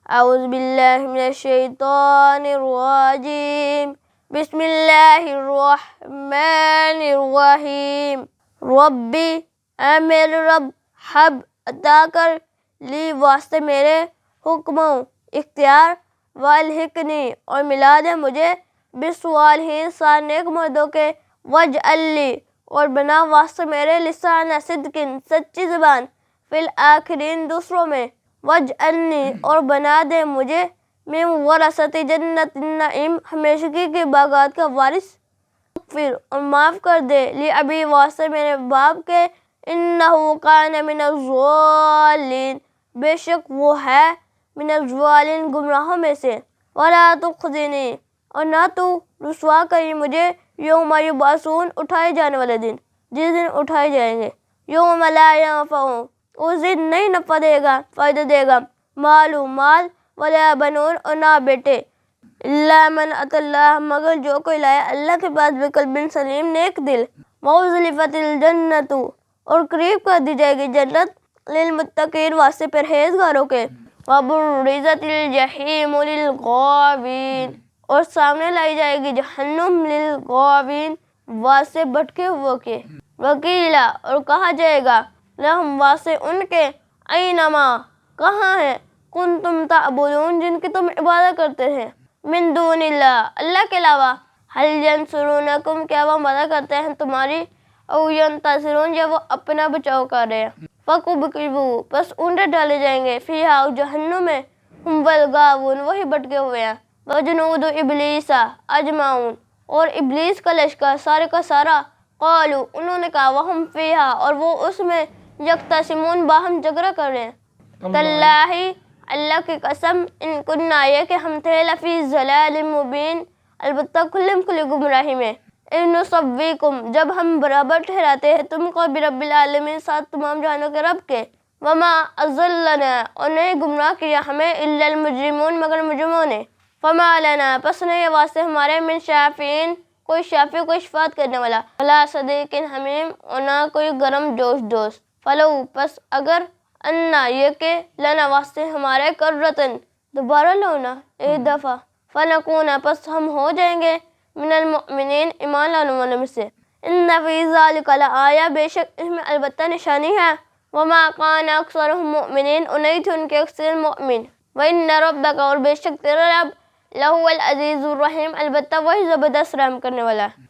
اعوذ باللہ من الشیطان الرجیم بسم اللہ الرحمن الرحیم ربی اے میرے رب حب عطا کر لی واسطے میرے حکم و اختیار والحقنی اور ملا دے مجھے بالصالحین سارے نیک مردوں کے واجعل لی اور بنا واسطے میرے لسان صدقن سچی زبان فی الآخرین دوسروں میں واجعلنی اور بنا دے مجھے من ورثۃ جنت النعیم ہمیشگی کے باغات کا وارث اغفر اور معاف کر دے لی ابی واسطے میرے باپ کے انہ کان من الضالین بے شک وہ ہے من الضالین گمراہوں میں سے ولا تخزنی اور نہ تو رسوا کری مجھے یوم یبعثون اٹھائے جانے والے دن جس دن اٹھائے جائیں گے یوم لا ینفع اس دن نہیں نفع دے گا فائدہ دے گا مال ولا بنون اور نہ بیٹے الا من اتی اللہ مگر جو کوئی لائے اللہ کے پاس بقلب سلیم نیک دل وازلفت الجنت اور قریب کر دی جائے گی جنت للمتقین واسطے پرہیزگاروں کے وبرزت الجحیم للغاوین اور سامنے لائی جائے گی جہنم للغاوین واسطے بھٹکے ہوئے کے وقیلا اور کہا جائے گا لہم واسطے ان کے اینما کہاں ہے کنتم تعبدون جن کی تم عبادت کرتے ہیں من دون اللہ اللہ کے علاوہ حل ینصرونکم کیا وہ مدد کرتے ہیں تمہاری او ینتصرون یا وہ اپنا بچاؤ کر رہے ہیں فکبکبوا پس اونٹے ڈالے جائیں گے فیہا جہنم میں ہم والغاوون وہی بٹکے ہوئے ہیں وجنود ابلیس اجمعون اور ابلیس کا لشکر سارے کا سارا قالوا انہوں نے کہا وہم فیہا اور وہ اس میں یختصمون باہم جھگڑا کر رہے ہیں تاللہ اللہ کی قسم ان کننا یہ کہ ہم تھے لفی ضلال مبین البتہ کھلی گمراہی میں ان نصویکم جب ہم برابر ٹھہراتے ہیں تم کو برب العالمین ساتھ تمام جہانوں کے رب کے وما اضلنا اور نہیں گمراہ کیا ہمیں الا المجرمون مگر مجرموں نے فما لنا پس نہیں واسطے ہمارے من شافعین کوئی شافع کوئی شفاعت کرنے والا ولا صدیق حمیم اور نہ کوئی گرم جوش دوست فلو پس اگر انا یہ کہ لنا واسطے ہمارے کرتن دوبارہ لونا ایک دفعہ فنکون پس ہم ہو جائیں گے من المؤمنین ایمان لانے والوں میں سے ان فی ذلک لآیہ بے شک اس میں البتہ نشانی ہے وما کان اکثرهم مؤمنین اور نہیں تھے ان کے اکثر مؤمن وان ربک اور بے شک تیرا رب لہو العزیز الرحیم البتہ وہی زبردست رحم کرنے والا ہے.